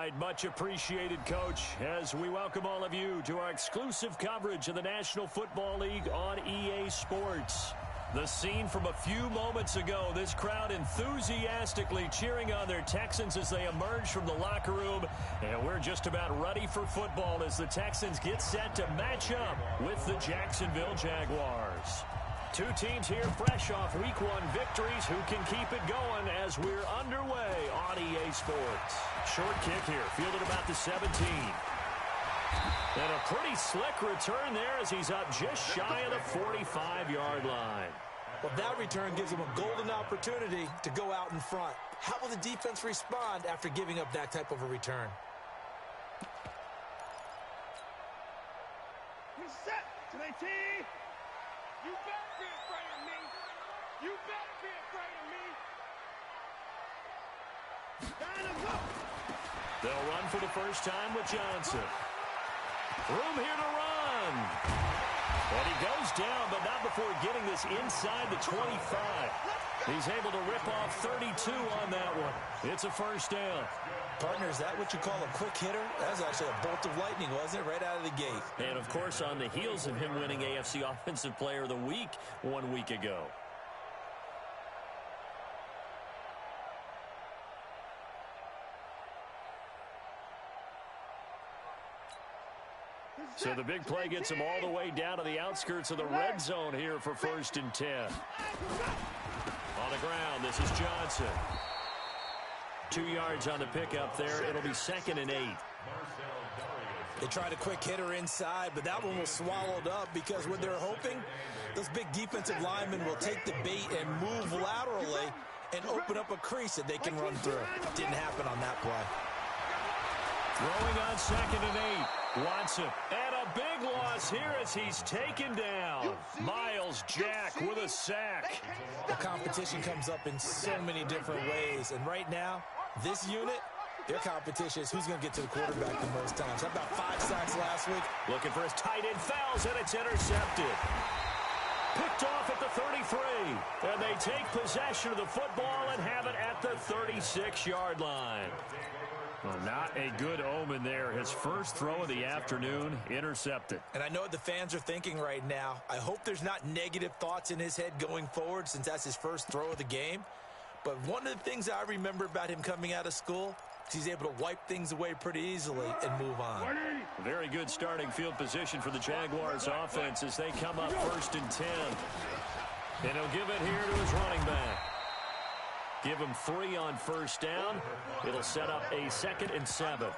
right, much appreciated, Coach, as we welcome all of you to our exclusive coverage of the National Football League on EA Sports. The scene from a few moments ago, this crowd enthusiastically cheering on their Texans as they emerge from the locker room, and we're just about ready for football as the Texans get set to match up with the Jacksonville Jaguars. Two teams here fresh off Week 1 victories who can keep it going as we're underway on EA Sports. Short kick here, fielded about the 17. And a pretty slick return there as he's up just shy of the 45-yard line. Well, that return gives him a golden opportunity to go out in front. How will the defense respond after giving up that type of a return? Reset to the T. You better be afraid of me. You better be afraid of me. Down and go. They'll run for the first time with Johnson. Room here to run. And he goes down, but not before getting this inside the 25. He's able to rip off 32 on that one. It's a first down. Partner, is that what you call a quick hitter? That was actually a bolt of lightning, wasn't it? Right out of the gate. And, of course, on the heels of him winning AFC Offensive Player of the Week 1 week ago. So the big play gets him all the way down to the outskirts of the red zone here for 1st and 10. On the ground, this is Johnson. 2 yards on the pickup there. It'll be 2nd and 8. They tried a quick hitter inside, but that one was swallowed up because what they're hoping, those big defensive linemen will take the bait and move laterally and open up a crease that they can run through. Didn't happen on that play. Throwing on 2nd and 8. Watson, and a big loss here as he's taken down. Miles Jack with a sack. The competition comes up in so many different ways, and right now, this unit, their competition is who's going to get to the quarterback the most times. How about 5 sacks last week? Looking for his tight end, fouls, and it's intercepted. Picked off at the 33, and they take possession of the football and have it at the 36-yard line. Well, not a good omen there. His first throw of the afternoon, intercepted. And I know what the fans are thinking right now. I hope there's not negative thoughts in his head going forward since that's his first throw of the game. But one of the things I remember about him coming out of school is he's able to wipe things away pretty easily and move on. Very good starting field position for the Jaguars offense as they come up 1st and 10. And he'll give it here to his running back. Give him 3 on 1st down. It'll set up a 2nd and 7.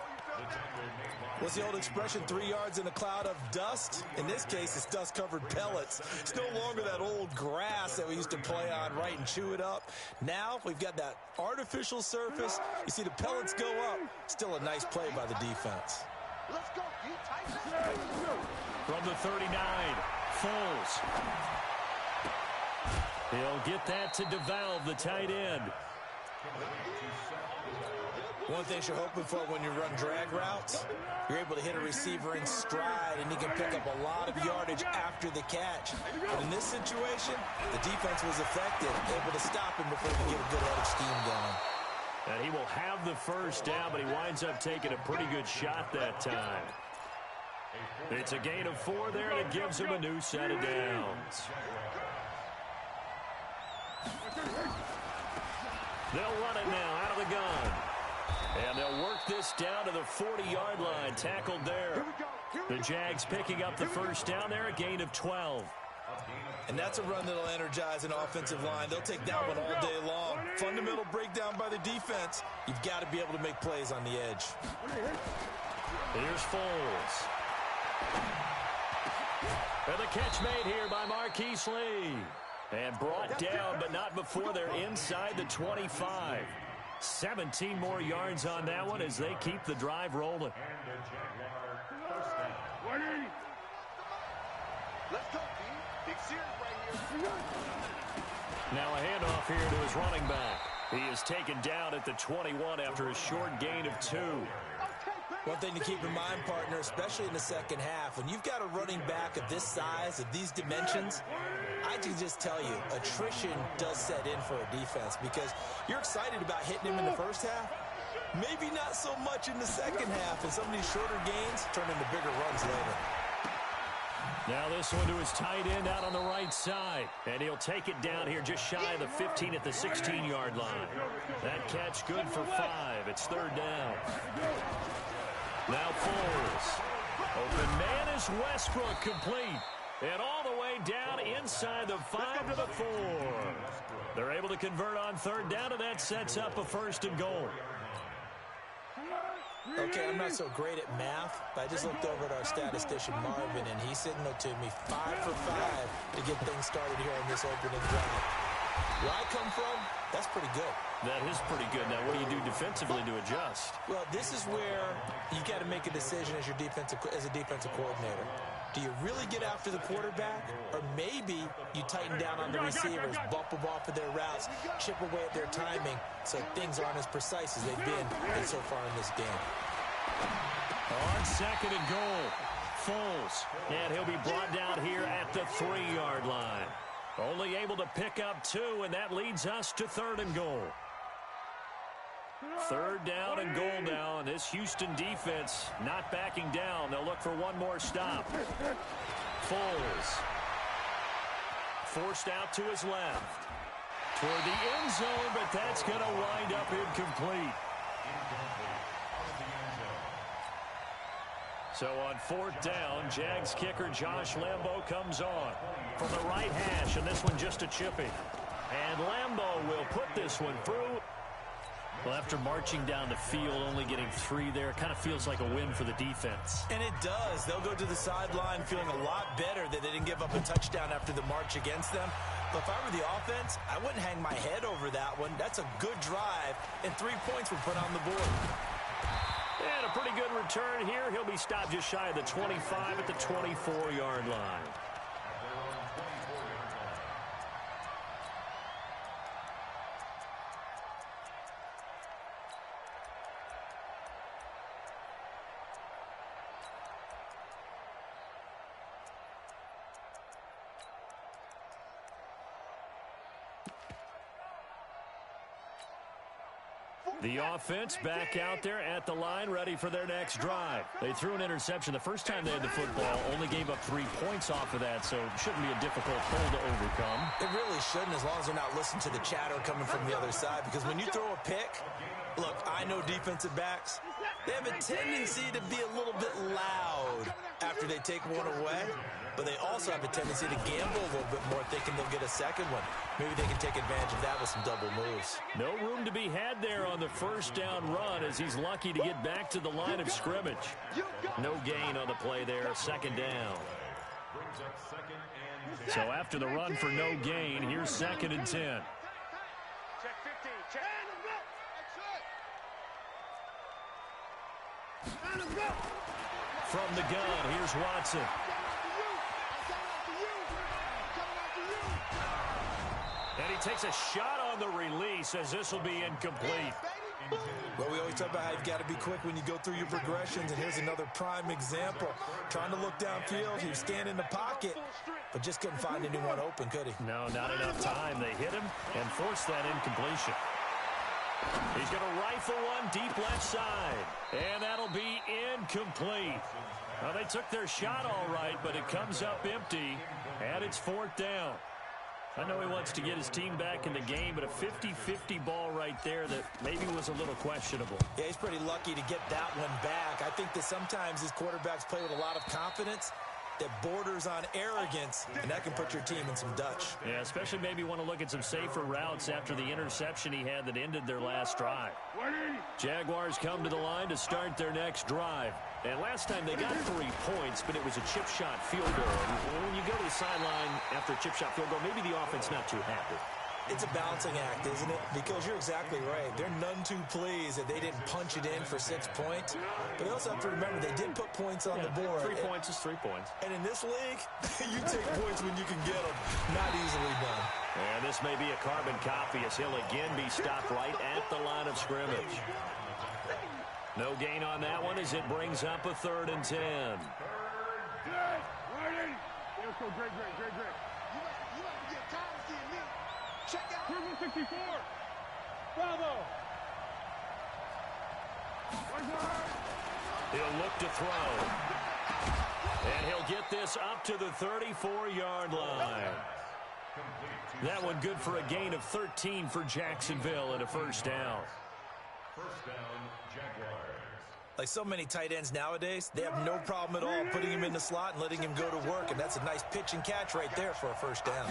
What's the old expression, 3 yards in a cloud of dust? In this case, it's dust-covered pellets. It's no longer that old grass that we used to play on, right, and chew it up. Now we've got that artificial surface. You see the pellets go up. Still a nice play by the defense. Let's go. From the 39, Foles. He'll get that to DeValve, the tight end. One thing you're hoping for when you run drag routes, you're able to hit a receiver in stride, and he can pick up a lot of yardage after the catch. But in this situation, the defense was effective, able to stop him before he could get a good headed scheme going. And he will have the first down, but he winds up taking a pretty good shot that time. It's a gain of 4 there, and it gives him a new set of downs. They'll run it now out of the gun. And they'll work this down to the 40-yard line. Tackled there. The Jags picking up the first down there, a gain of 12. And that's a run that'll energize an offensive line. They'll take that one all day long. Fundamental breakdown by the defense. You've got to be able to make plays on the edge. Here's Foles. And the catch made here by Marquise Lee. And brought down, but not before they're inside the 25. 17 more yards on that one as they keep the drive rolling. Let's go, Big series right here. Now a handoff here to his running back. He is taken down at the 21 after a short gain of 2. One thing to keep in mind, partner, especially in the second half, when you've got a running back of this size, of these dimensions, I can just tell you, attrition does set in for a defense because you're excited about hitting him in the first half, Maybe not so much in the second half, and some of these shorter gains turn into bigger runs later. Now this one to his tight end out on the right side. And he'll take it down here just shy of the 15 at the 16-yard line. That catch good for 5. It's third down. Now Foles. Open man is Westbrook, complete. And all the way down inside the 5 to the 4. They're able to convert on third down, and that sets up a first and goal. Okay, I'm not so great at math, but I just looked over at our statistician, Marvin, and he signaled to me 5 for 5 to get things started here on this opening drive. Where I come from, that's pretty good. That is pretty good. Now, what do you do defensively to adjust? Well, this is where you got to make a decision as a defensive coordinator. Do you really get after the quarterback, or maybe you tighten down on the receivers, bump them off of their routes, chip away at their timing, so things aren't as precise as they've been so far in this game? On second and goal, Foles, and he'll be brought down here at the 3-yard line. Only able to pick up 2, and that leads us to third and goal. Third down and goal now, and this Houston defense not backing down. They'll look for one more stop. Foles forced out to his left toward the end zone, but that's going to wind up incomplete. So on fourth down, Jags kicker Josh Lambo comes on from the right hash, and this one just a chipping. And Lambo will put this one through. Well, after marching down the field, only getting 3 there, kind of feels like a win for the defense. And it does. They'll go to the sideline feeling a lot better that they didn't give up a touchdown after the march against them. But if I were the offense, I wouldn't hang my head over that one. That's a good drive, and 3 points were put on the board. And a pretty good return here. He'll be stopped just shy of the 25 at the 24-yard line. The offense back out there at the line, ready for their next drive. They threw an interception the first time they had the football, only gave up 3 points off of that, so it shouldn't be a difficult hole to overcome. It really shouldn't, as long as they're not listening to the chatter coming from the other side, because when you throw a pick, look, I know defensive backs, they have a tendency to be a little bit loud after they take one away, but they also have a tendency to gamble a little bit more, thinking they'll get a second one. Maybe they can take advantage of that with some double moves. No room to be had there on the first down run, as he's lucky to get back to the line of scrimmage. No gain on the play there, second down. So after the run for no gain, here's second and 10. Check 15, check. From the gun, here's Watson. And he takes a shot on the release, as this will be incomplete. Well, we always talk about how you've got to be quick when you go through your progressions, and here's another prime example. Trying to look downfield, he was standing in the pocket, but just couldn't find anyone open, could he? No, not enough time. They hit him and forced that incompletion. He's going to rifle one deep left side, and that'll be incomplete. Well, they took their shot all right, but it comes up empty, and it's fourth down. I know he wants to get his team back in the game, but a 50-50 ball right there that maybe was a little questionable. Yeah, he's pretty lucky to get that one back. I think that sometimes these quarterbacks play with a lot of confidence that borders on arrogance, and that can put your team in some Dutch. Yeah, especially maybe want to look at some safer routes after the interception he had that ended their last drive. Jaguars come to the line to start their next drive. And last time they got 3 points, but it was a chip shot field goal. And when you go to the sideline after a chip shot field goal, maybe the offense not too happy. It's a balancing act, isn't it? Because you're exactly right. They're none too pleased that they didn't punch it in for 6 points. But they also have to remember they did put points on the board. 3 points is 3 points. And in this league, you take points when you can get them. Not easily done. And this may be a carbon copy, as he'll again be stopped right at the line of scrimmage. No gain on that one, as it brings up a 3rd and 10. Let's go, great. You must get tired of seeing me. Check out Turbo 64. Bravo. He'll look to throw. And he'll get this up to the 34-yard line. That one good for a gain of 13 for Jacksonville and a first down. First down, Jaguars. Like so many tight ends nowadays, they have no problem at all putting him in the slot and letting him go to work, and that's a nice pitch and catch right there for a first down.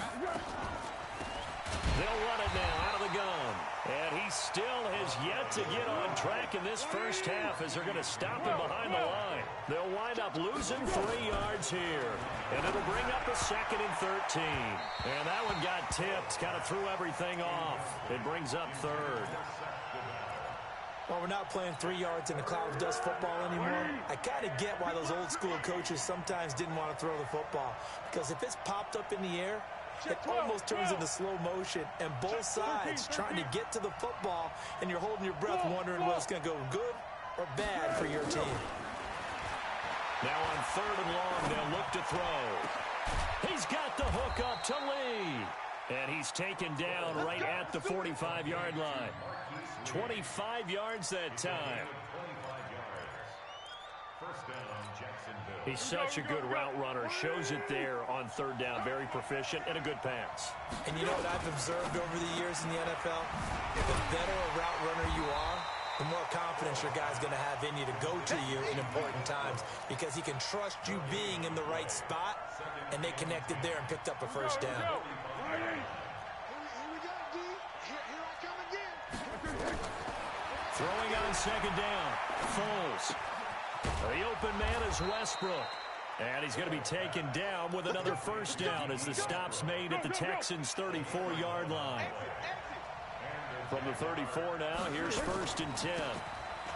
They'll run it now out of the gun. And he still has yet to get on track in this first half as they're going to stop him behind the line. They'll wind up losing 3 yards here. And it'll bring up a 2nd and 13. And that one got tipped, kind of threw everything off. It brings up 3rd. Well, we're not playing 3 yards in a cloud of dust football anymore. I kind of get why those old school coaches sometimes didn't want to throw the football. Because if it's popped up in the air, it almost turns into slow motion, and both sides trying to get to the football, and you're holding your breath wondering whether it's going to go good or bad for your team. Now on 3rd and long, they'll look to throw. He's got the hook up to Lee. And he's taken down right at the 45-yard line. 25 yards that time. First down, Jacksonville. He's such a good route runner. Shows it there on 3rd down. Very proficient and a good pass. And you know what I've observed over the years in the NFL? The better a route runner you are, the more confidence your guy's going to have in you to go to you in important times, because he can trust you being in the right spot, and they connected there and picked up a first down. Throwing on 2nd down. Foles. The open man is Westbrook. And he's going to be taken down with another first down as the stop's made at the Texans' 34-yard line. From the 34 now, here's 1st and 10.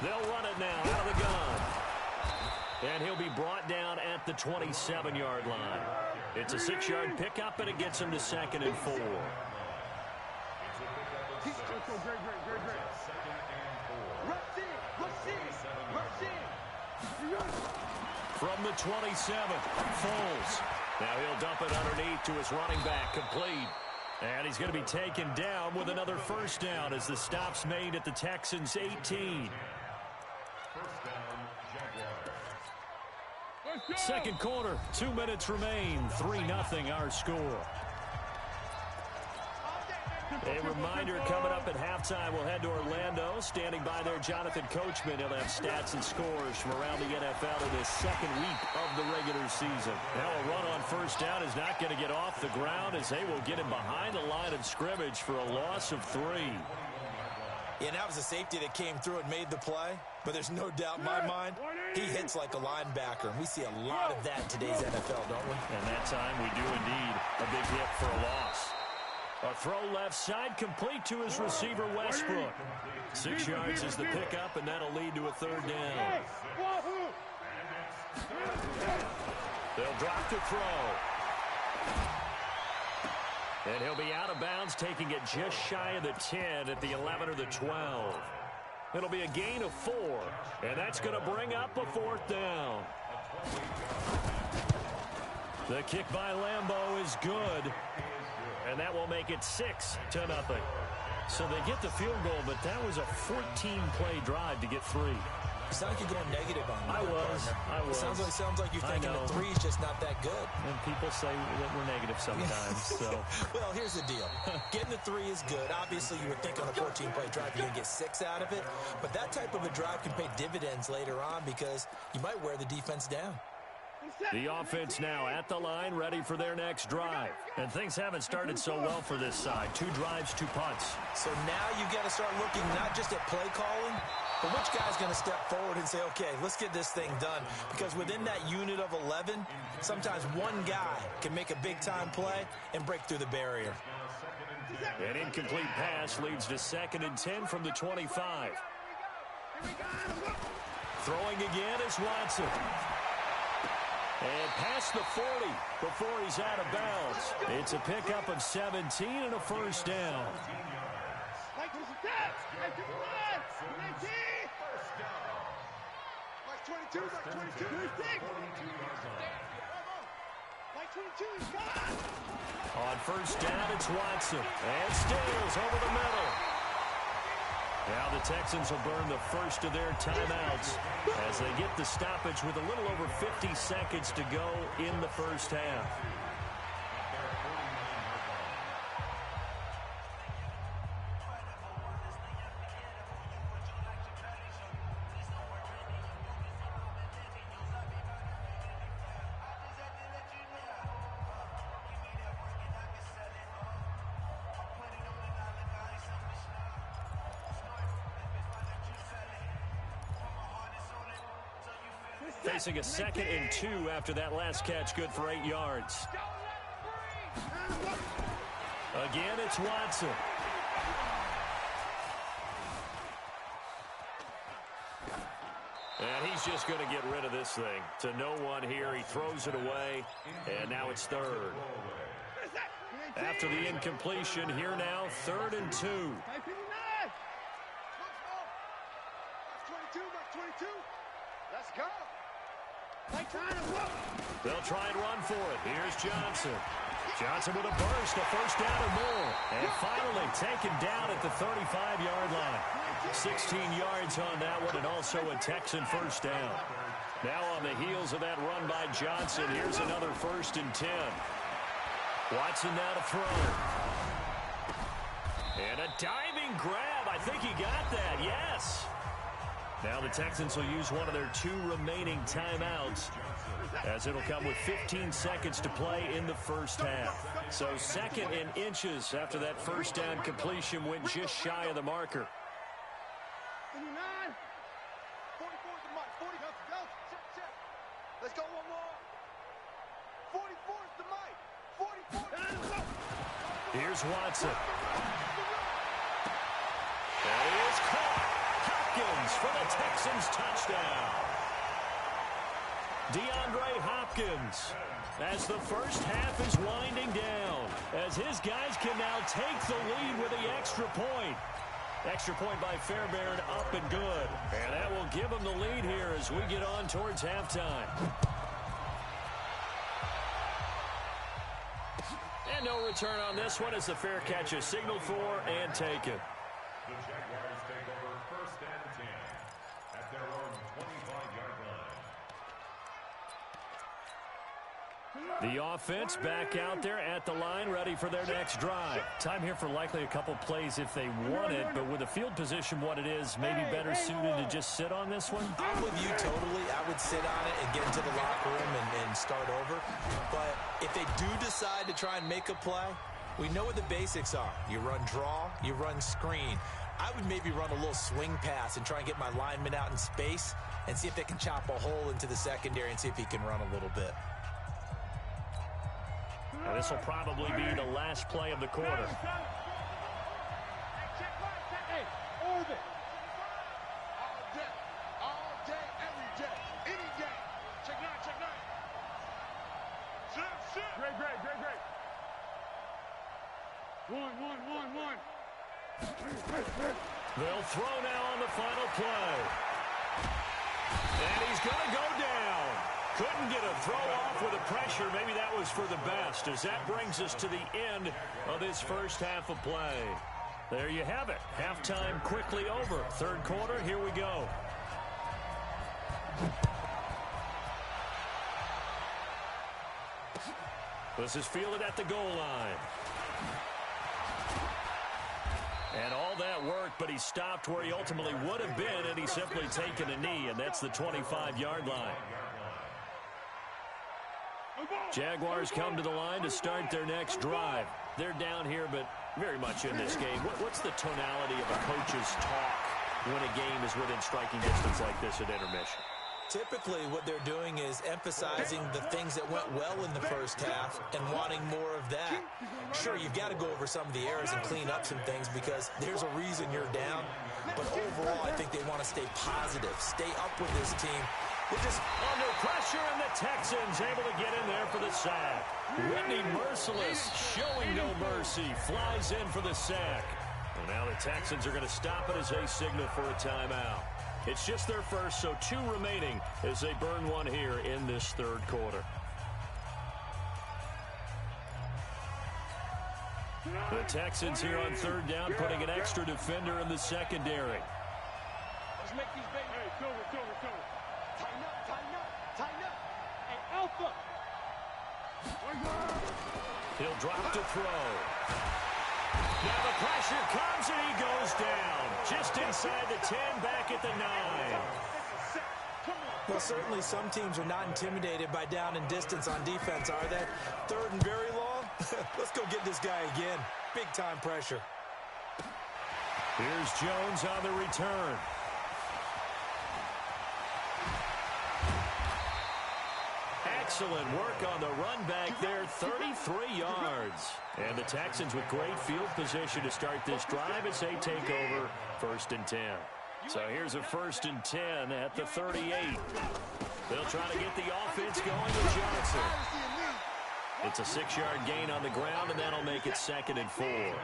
They'll run it now out of the gun. And he'll be brought down at the 27-yard line. It's a 6-yard pickup, and it gets him to 2nd and 4. From the 27, Foles. Now he'll dump it underneath to his running back, complete. And he's going to be taken down with another first down as the stop's made at the Texans' 18. First down, Jaguars. Second quarter, 2 minutes remain. 3-0 our score. A reminder coming up at halftime, we'll head to Orlando. Standing by there, Jonathan Coachman. He'll have stats and scores from around the NFL in this 2nd week of the regular season. Now a run on first down is not going to get off the ground as they will get him behind the line of scrimmage for a loss of 3. Yeah, that was a safety that came through and made the play. But there's no doubt in my mind, he hits like a linebacker. And we see a lot of that in today's NFL, don't we? And that time we do indeed. A big hit for a loss. A throw left side, complete to his receiver, Westbrook. 6 yards is the pickup, and that'll lead to a 3rd down. They'll drop to throw. And he'll be out of bounds, taking it just shy of the 10 at the 11 or the 12. It'll be a gain of 4, and that's going to bring up a 4th down. The kick by Lambeau is good. And that will make it 6-0. So they get the field goal, but that was a 14-play drive to get 3. You sound like you're going negative on me. I was. It sounds like you're thinking that 3 is just not that good. And people say that we're negative sometimes. So. Well, here's the deal. Getting the 3 is good. Obviously, you would think on a 14-play drive you're going to get 6 out of it. But that type of a drive can pay dividends later on because you might wear the defense down. The offense now at the line, ready for their next drive. And things haven't started so well for this side. 2 drives, 2 punts. So now you've got to start looking not just at play calling, but which guy's going to step forward and say, okay, let's get this thing done. Because within that unit of 11, sometimes one guy can make a big-time play and break through the barrier. An incomplete pass leads to 2nd and 10 from the 25. Throwing again is Watson. And past the 40 before he's out of bounds. It's a pickup of 17 and a first down. On first down, it's Watson. And Stills over the middle. Now the Texans will burn the first of their timeouts as they get the stoppage with a little over 50 seconds to go in the first half. Facing a 2nd and 2 after that last catch, good for 8 yards. Again, it's Watson. And he's just going to get rid of this thing. To no one here, he throws it away, and now it's 3rd. After the incompletion, here now, 3rd and 2. 22, 22. Let's go. They'll try and run for it. Here's Johnson. Johnson with a burst, a first down or more. And finally taken down at the 35-yard line. 16 yards on that one, and also a Texan first down. Now on the heels of that run by Johnson, here's another 1st and 10. Watson now to throw. And a diving grab. I think he got that, yes. Now the Texans will use one of their 2 remaining timeouts, as it'll come with 15 seconds to play in the first half. So 2nd and inches after that first down completion went just shy of the marker. 29, 44 is the mic, 40, go, check. Let's go one more. 44 is the mic, 44. Here's Watson. That is caught. Hopkins for the Texans touchdown. DeAndre Hopkins, as the first half is winding down, as his guys can now take the lead with the extra point. Extra point by Fairbairn, up and good. And that will give them the lead here as we get on towards halftime. And no return on this one as the fair catch is signaled for and taken. The Jaguars take over 1st and 10 at their own 25-yard line. The offense back out there at the line, ready for their next drive. Time here for likely a couple plays if they want it, but with the field position what it is, maybe better suited to just sit on this one? I'm with you totally. I would sit on it and get into the locker room and start over. But if they do decide to try and make a play, we know what the basics are. You run draw, you run screen. I would maybe run a little swing pass and try and get my lineman out in space and see if they can chop a hole into the secondary and see if he can run a little bit. Now this will probably be the last play of the quarter. Hey, orbit. All day, every day, any day. Check 9. Great. One. They'll throw now on the final play. And he's going to go down. Couldn't get a throw off with the pressure. Maybe that was for the best, as that brings us to the end of this first half of play. There you have it. Halftime quickly over. 3rd quarter, here we go. This is fielded at the goal line. And all that work, but he stopped where he ultimately would have been, and he's simply taken a knee, and that's the 25-yard line. Jaguars come to the line to start their next drive. They're down here, but very much in this game. What's the tonality of a coach's talk when a game is within striking distance like this at intermission? Typically, what they're doing is emphasizing the things that went well in the first half and wanting more of that. Sure, you've got to go over some of the errors and clean up some things because there's a reason you're down. But overall, I think they want to stay positive, stay up with this team. We're just under pressure, and the Texans able to get in there for the sack. Whitney Merciless, showing no mercy, flies in for the sack. And now the Texans are going to stop it as they signal for a timeout. It's just their first, so 2 remaining as they burn one here in this 3rd quarter. The Texans here on third down, putting an extra defender in the secondary. Let's make these babies. Hey, cover. Tighten up. Hey, Alpha. He'll drop to throw. Now the pressure comes and he goes down. Just inside the 10, back at the 9. Well, certainly some teams are not intimidated by down and distance on defense, are they? Third and very long? Let's go get this guy again. Big-time pressure. Here's Jones on the return. Excellent work on the run back there, 33 yards. And the Texans with great field position to start this drive as they take over 1st and 10. So here's a 1st and 10 at the 38. They'll try to get the offense going with Johnson. It's a 6-yard gain on the ground, and that'll make it 2nd and 4. A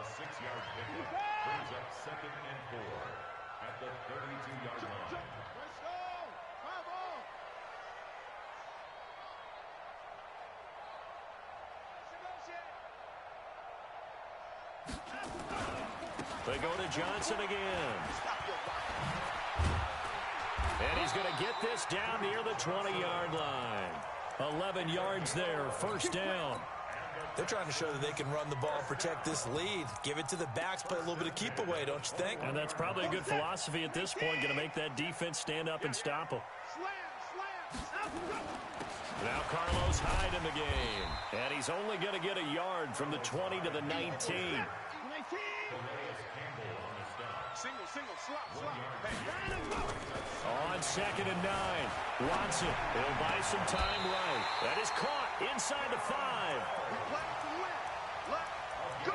6-yard pickup brings up 2nd and 4 at the 32-yard line. They go to Johnson again. And he's going to get this down near the 20-yard line. 11 yards there, 1st down. They're trying to show that they can run the ball and protect this lead. Give it to the backs, play a little bit of keep away, don't you think? And that's probably a good philosophy at this point, going to make that defense stand up and stop them. Now Carlos Hyde in the game. And he's only going to get a yard from the 20 to the 19. Single, slot. On 2nd and 9. Watson, he'll buy some time right. That is caught inside the 5.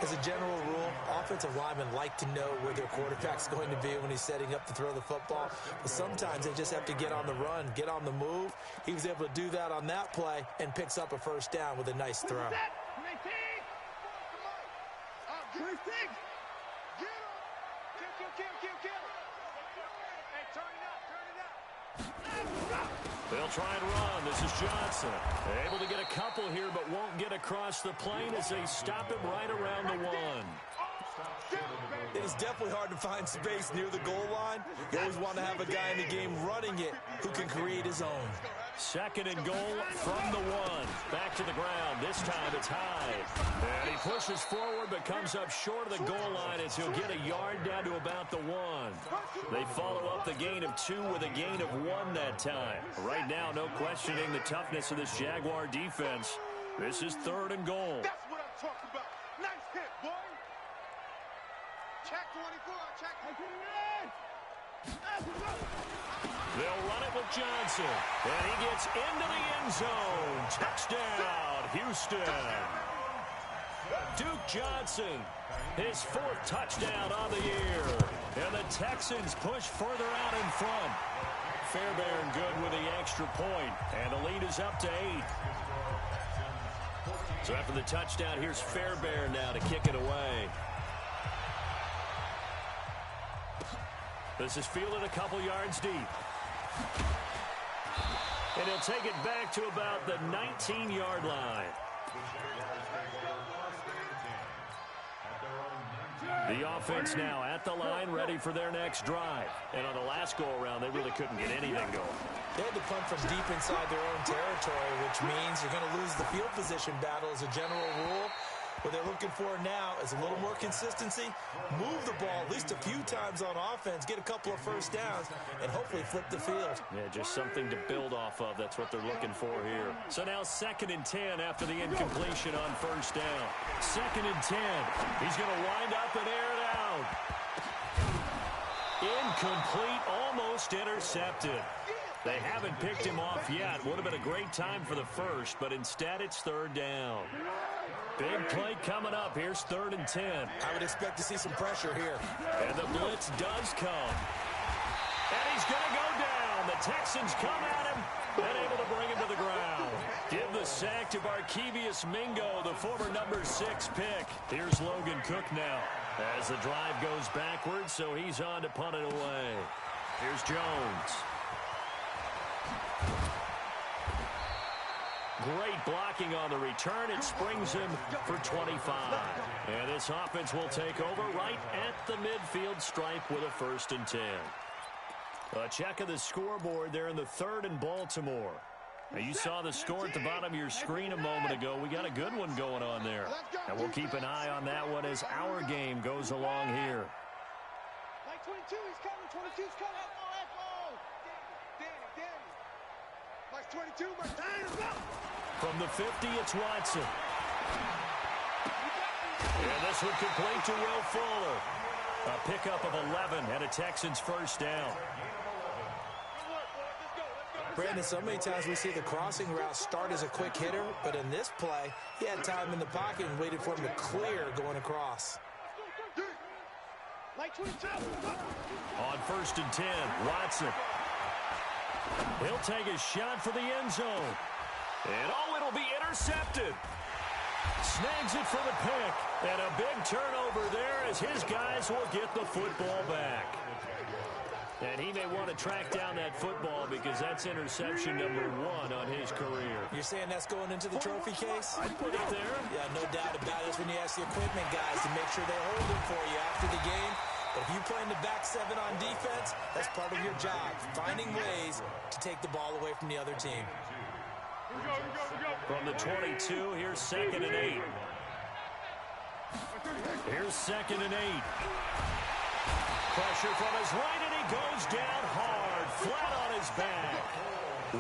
As a general rule, offensive linemen like to know where their quarterback's going to be when he's setting up to throw the football. But sometimes they just have to get on the run, get on the move. He was able to do that on that play and picks up a 1st down with a nice throw. They'll try and run. This is Johnson. Able to get a couple here, but won't get across the plane as they stop him right around the 1. It is definitely hard to find space near the goal line. You always want to have a guy in the game running it who can create his own. 2nd and goal from the 1. Back to the ground. This time it's Hyde. And he pushes forward but comes up short of the goal line as he'll get a yard down to about the 1. They follow up the gain of 2 with a gain of 1 that time. Right now, no questioning the toughness of this Jaguar defense. This is 3rd and goal. That's what I'm talking about. Nice hit, boy. Check 24. Check. They'll run it with Johnson. And he gets into the end zone. Touchdown, Houston. Duke Johnson, his 4th touchdown on the year. And the Texans push further out in front. Fairbairn good with the extra point. And the lead is up to 8. So after the touchdown, here's Fairbairn now to kick it away. This is fielded a couple yards deep. And he'll take it back to about the 19-yard line. The offense now at the line, ready for their next drive. And on the last go-around, they really couldn't get anything going. They had to punt from deep inside their own territory, which means you're going to lose the field position battle as a general rule. What they're looking for now is a little more consistency, move the ball at least a few times on offense, get a couple of 1st downs, and hopefully flip the field. Yeah, just something to build off of. That's what they're looking for here. So now 2nd and 10 after the incompletion on 1st down. 2nd and 10. He's going to wind up and air it out. Incomplete, almost intercepted. They haven't picked him off yet. Would have been a great time for the 1st, but instead it's 3rd down. Big play coming up. Here's 3rd and 10. I would expect to see some pressure here. And the blitz does come. And he's going to go down. The Texans come at him and able to bring him to the ground. Give the sack to Barkevius Mingo, the former number 6 pick. Here's Logan Cook now as the drive goes backwards, so he's on to punt it away. Here's Jones. Great blocking on the return. It springs him for 25. And this offense will take over right at the midfield stripe with a 1st and 10. A check of the scoreboard there in the 3rd and Baltimore. Now, you saw the score at the bottom of your screen a moment ago. We got a good one going on there. And we'll keep an eye on that one as our game goes along here. Like 22, he's coming. 22's coming. Echo. Danny. Like 22, Mike. From the 50, it's Watson. And this one complete to Will Fuller. A pickup of 11 and a Texans 1st down. Brandon, so many times we see the crossing route start as a quick hitter, but in this play, he had time in the pocket and waited for him to clear going across. Like 22. On 1st and 10, Watson. He'll take a shot for the end zone. And it'll be intercepted. Snags it for the pick. And a big turnover there as his guys will get the football back. And he may want to track down that football because that's interception number 1 on his career. You're saying that's going into the trophy case? I'd put it there. Yeah, no doubt about it. That's when you ask the equipment guys to make sure they hold it for you after the game. But if you play in the back 7 on defense, that's part of your job, finding ways to take the ball away from the other team. From the 22, here's 2nd and 8. Here's 2nd and 8. Pressure from his right, and he goes down hard, flat on his back.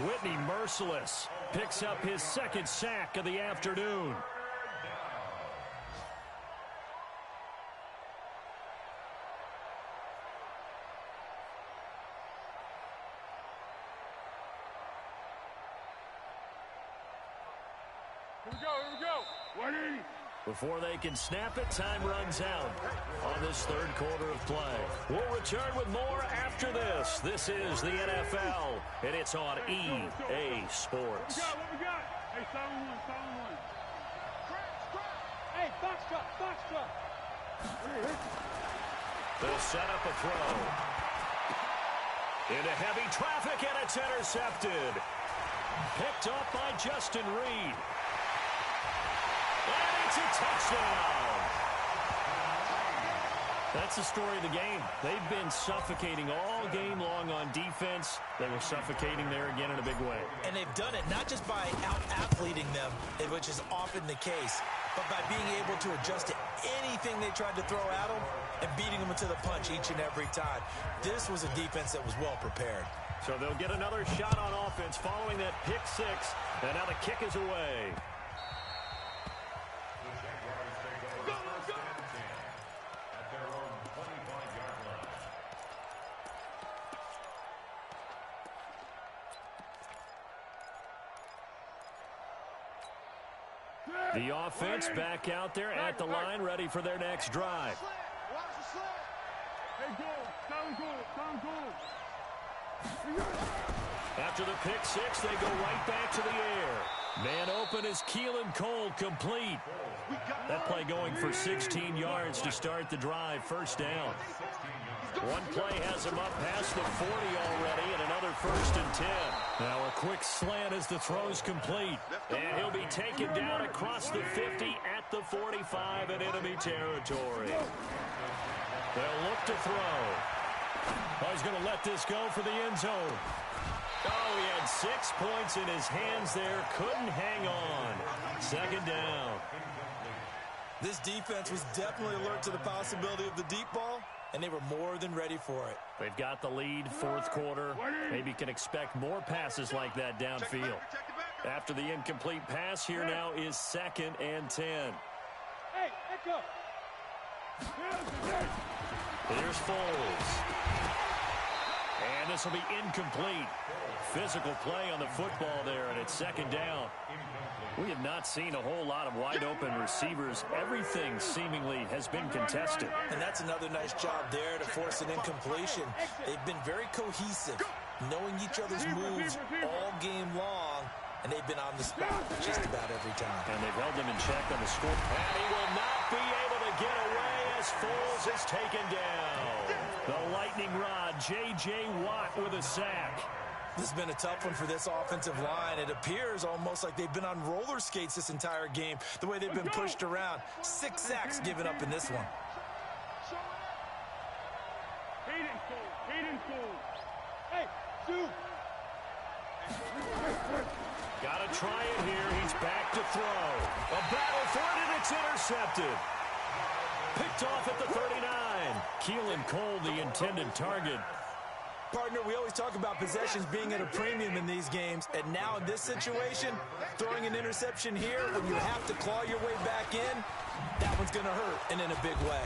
Whitney Merciless picks up his 2nd sack of the afternoon. Here we go. Ready? Before they can snap it, time runs out on this 3rd quarter of play. We'll return with more after this. This is the NFL, and it's on EA Sports. What we got? Hey, silent one. Hey, box truck. They'll set up a throw. Into heavy traffic, and it's intercepted. Picked up by Justin Reed. And it's a touchdown. That's the story of the game. They've been suffocating all game long on defense. They were suffocating there again in a big way. And they've done it not just by out-athleting them, which is often the case, but by being able to adjust to anything they tried to throw at them and beating them to the punch each and every time. This was a defense that was well prepared. So they'll get another shot on offense following that pick 6. And now the kick is away. The offense back out there at the line, ready for their next drive. After the pick 6, they go right back to the air. Man open is Keelan Cole, complete. That play going for 16 yards to start the drive, 1st down. One play has him up past the 40 already, and another 1st and 10. Now a quick slant as the throw's complete. And he'll be taken down across the 50 at the 45 in enemy territory. They'll look to throw. Oh, he's going to let this go for the end zone. Oh, he had 6 points in his hands there. Couldn't hang on. 2nd down. This defense was definitely alert to the possibility of the deep ball, and they were more than ready for it. They've got the lead, 4th quarter. Maybe can expect more passes like that downfield. After the incomplete pass, here now is 2nd and 10. Hey, Echo. Here's Foles. And this will be incomplete. Physical play on the football there, and it's 2nd down. We have not seen a whole lot of wide-open receivers. Everything seemingly has been contested. And that's another nice job there to force an incompletion. They've been very cohesive, knowing each other's moves all game long, and they've been on the spot just about every time. And they've held them in check on the score. And he will not be able to get away as Foles is taken down. The lightning rod, J.J. Watt with a sack. This has been a tough one for this offensive line. It appears almost like they've been on roller skates this entire game, the way they've been pushed around. 6 sacks given up in this one. Hey, Sue. Got to try it here. He's back to throw. A battle for it, and it's intercepted. Picked off at the 39. Keelan Cole, the intended target. Partner, we always talk about possessions being at a premium in these games, and now in this situation, throwing an interception here when you have to claw your way back in, that one's going to hurt, and in a big way.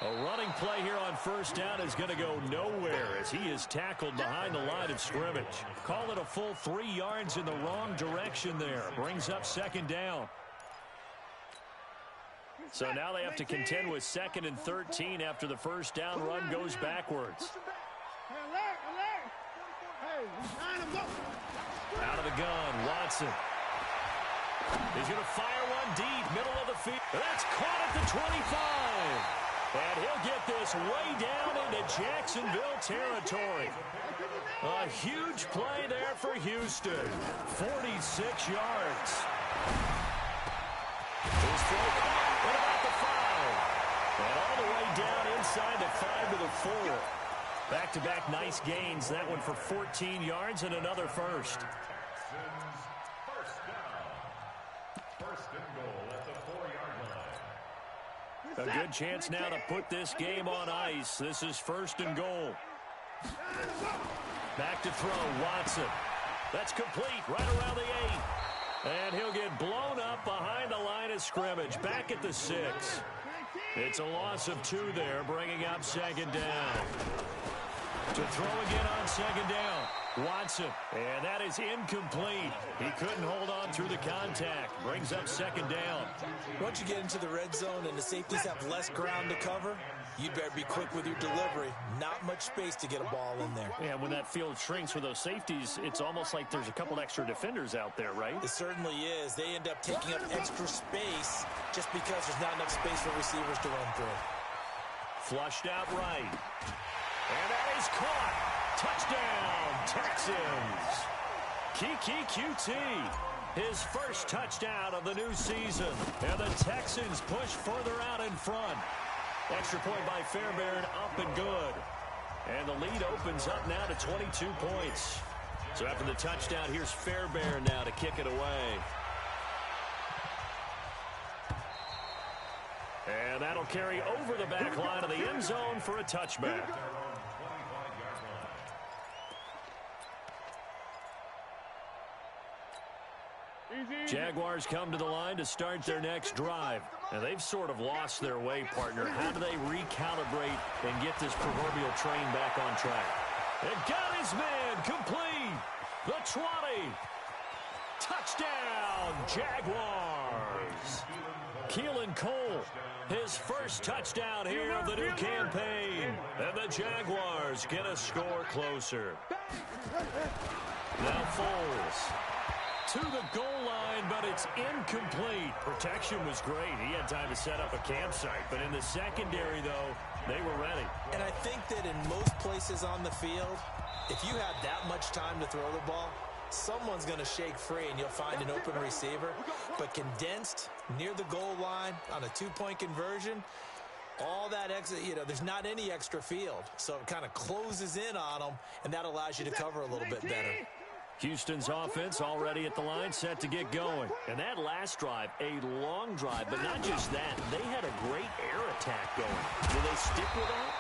A running play here on first down is going to go nowhere as he is tackled behind the line of scrimmage. Call it a full 3 yards in the wrong direction there. Brings up second down. So now they have to contend with 2nd and 13 after the first down run goes backwards. Out of the gun, Watson. He's going to fire one deep, middle of the field. That's caught at the 25. And he'll get this way down into Jacksonville territory. A huge play there for Houston. 46 yards. His throw caught. What about the 5? And all the way down inside the 5 to the 4. Back-to-back nice gains. That one for 14 yards and another first. First and goal at the 4-yard line. A good chance now to put this game on ice. This is 1st and goal. Back to throw, Watson. That's complete right around the 8. And he'll get blown up behind the line of scrimmage. Back at the 6. It's a loss of 2 there, bringing up second down. To throw again on second down. Watson, and that is incomplete. He couldn't hold on through the contact. Brings up second down. Once you get into the red zone and the safeties have less ground to cover, you better be quick with your delivery. Not much space to get a ball in there. Yeah, when that field shrinks with those safeties, it's almost like there's a couple extra defenders out there, right? It certainly is. They end up taking up extra space just because there's not enough space for receivers to run through. Flushed out right. And that is caught. Touchdown, Texans. Kiki QT, his first touchdown of the new season. And the Texans push further out in front. Extra point by Fairbairn, up and good. And the lead opens up now to 22 points. So after the touchdown, here's Fairbairn now to kick it away. And that'll carry over the back line of the end zone for a touchback. Jaguars come to the line to start their next drive. And they've sort of lost their way, partner. How do they recalibrate and get this proverbial train back on track? And got his man complete. The 20. Touchdown, Jaguars. Keelan Cole, his first touchdown here of the new campaign. And the Jaguars get a score closer. Now Foles to the goal line, but it's incomplete. Protection was great. He had time to set up a campsite, but in the secondary, though, they were ready. And I think that in most places on the field, if you have that much time to throw the ball, someone's going to shake free and you'll find an open receiver. But condensed near the goal line on a 2-point conversion, all that extra, there's not any extra field. So it kind of closes in on them, and that allows you to cover a little bit better. Houston's offense already at the line, set to get going. And that last drive, a long drive, but not just that. They had a great air attack going. Will they stick with that?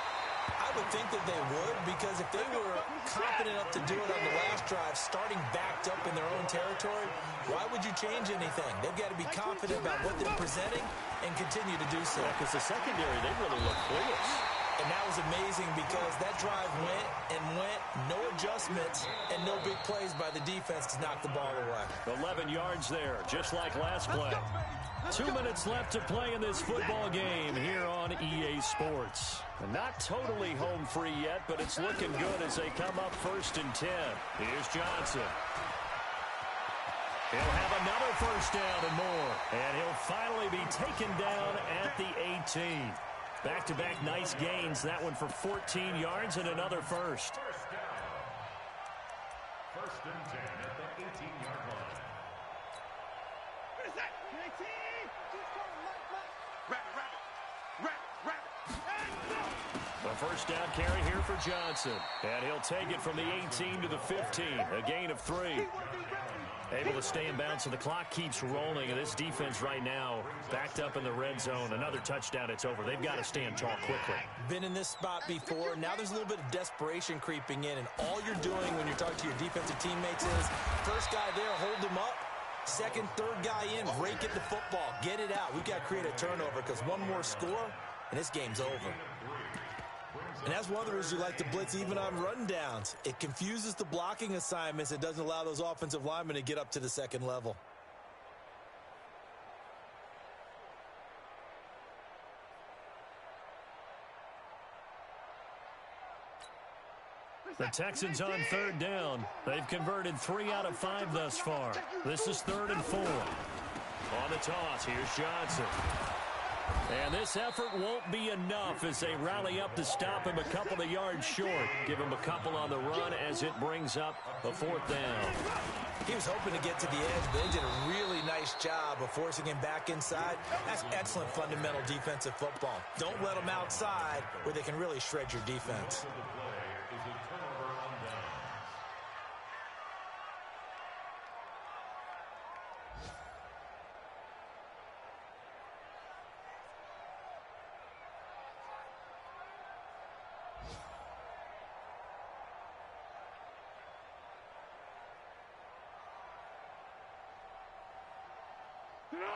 I would think that they would, because if they were confident enough to do it on the last drive, starting backed up in their own territory, why would you change anything? They've got to be confident about what they're presenting and continue to do so. Because the secondary, they really look clueless. And that was amazing because that drive went and went, no adjustments, and no big plays by the defense to knock the ball away. 11 yards there, just like last play. 2 minutes left to play in this football game here on EA Sports. Not totally home free yet, but it's looking good as they come up 1st and 10. Here's Johnson. He'll have another first down and more. And he'll finally be taken down at the 18. Back-to-back nice gains. That one for 14 yards and another first. first and 10 at the 18-yard line. Finish that. 19. Keep going, Mike. Rabbit. The first down carry here for Johnson. And he'll take it from the 18 to the 15. A gain of 3. Able to stay in bounds, so the clock keeps rolling. And this defense right now backed up in the red zone. Another touchdown, it's over. They've got to stand tall quickly. Been in this spot before. Now there's a little bit of desperation creeping in. And all you're doing when you're talking to your defensive teammates is, first guy there, hold him up. Second, third guy in, break it the football. Get it out. We've got to create a turnover because one more score, and this game's over. And that's one of the reasons you like to blitz even on rundowns. It confuses the blocking assignments. It doesn't allow those offensive linemen to get up to the second level. The Texans on third down. They've converted 3 out of 5 thus far. This is 3rd and 4. On the toss, here's Johnson. And this effort won't be enough as they rally up to stop him a couple of yards short. Give him a couple on the run as it brings up a 4th down. He was hoping to get to the edge, but they did a really nice job of forcing him back inside. That's excellent fundamental defensive football. Don't let them outside where they can really shred your defense.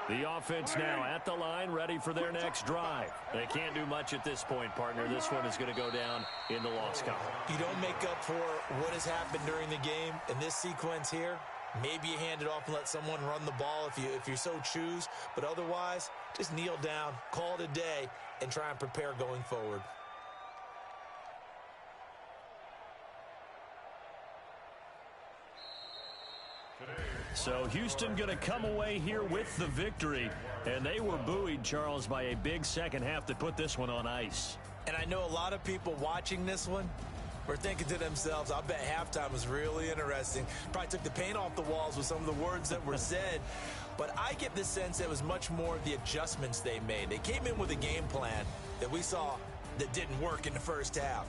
The offense now at the line, ready for their next drive. They can't do much at this point, partner. This one is going to go down in the loss column. You don't make up for what has happened during the game. In this sequence here, maybe you hand it off and let someone run the ball if you so choose. But otherwise, just kneel down, call it a day, and try and prepare going forward. So Houston going to come away here with the victory. And they were buoyed, Charles, by a big second half that put this one on ice. And I know a lot of people watching this one were thinking to themselves, I bet halftime was really interesting. Probably took the paint off the walls with some of the words that were said. But I get the sense that it was much more the adjustments they made. They came in with a game plan that we saw that didn't work in the first half.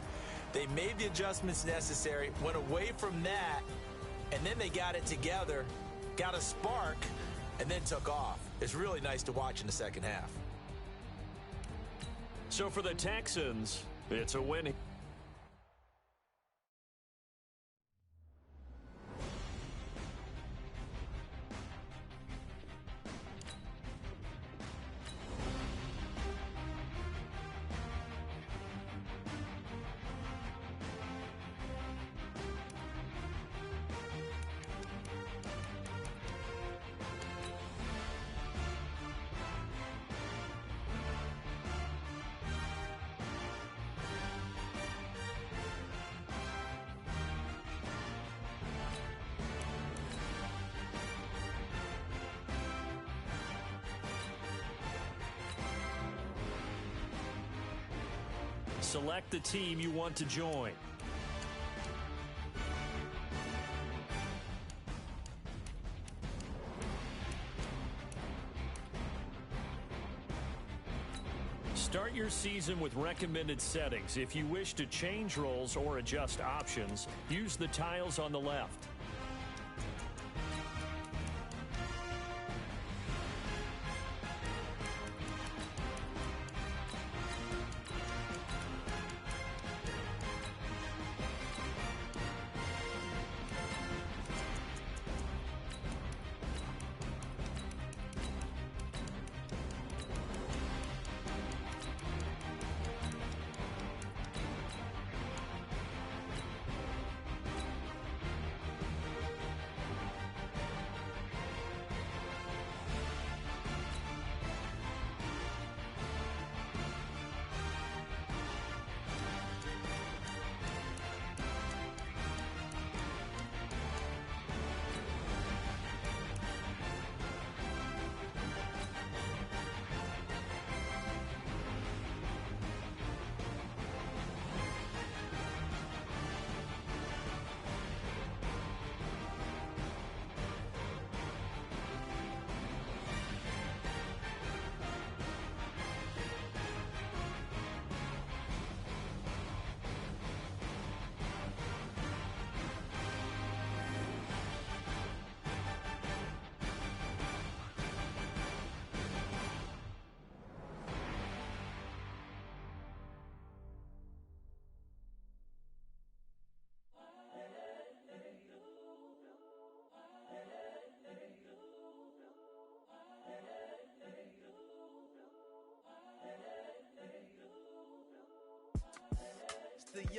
They made the adjustments necessary, went away from that, and then they got it together, got a spark, and then took off. It's really nice to watch in the second half. So for the Texans, it's a win. Select the team you want to join. Start your season with recommended settings. If you wish to change roles or adjust options, use the tiles on the left.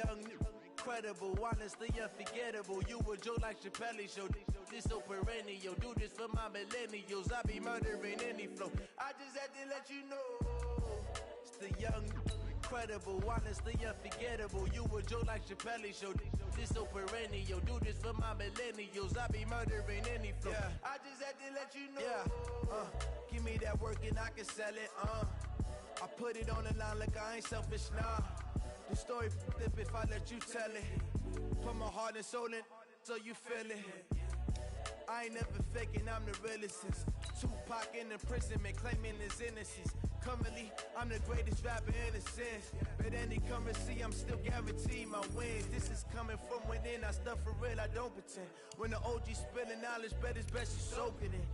young, incredible, honestly unforgettable. You a joke like Chappelle Show. This so perennial. Do this for my millennials. I be murdering any flow. I just had to let you know. It's the young, incredible, honestly unforgettable. You a joke like Chappelle Show. This so perennial. Do this for my millennials. I be murdering any flow. Yeah. I just had to let you know. Yeah. Give me that work and I can sell it. I put it on the line like I ain't selfish, nah. The story flip if I let you tell it. Put my heart and soul in so you feel it. I ain't never faking, I'm the realest since Tupac in imprisonment, claiming his innocence. Currently, I'm the greatest rapper in a sense. But any currency, I'm still guaranteed my wins. This is coming from within, I stuff for real, I don't pretend. When the OG spilling knowledge, bet it's best you soak it in.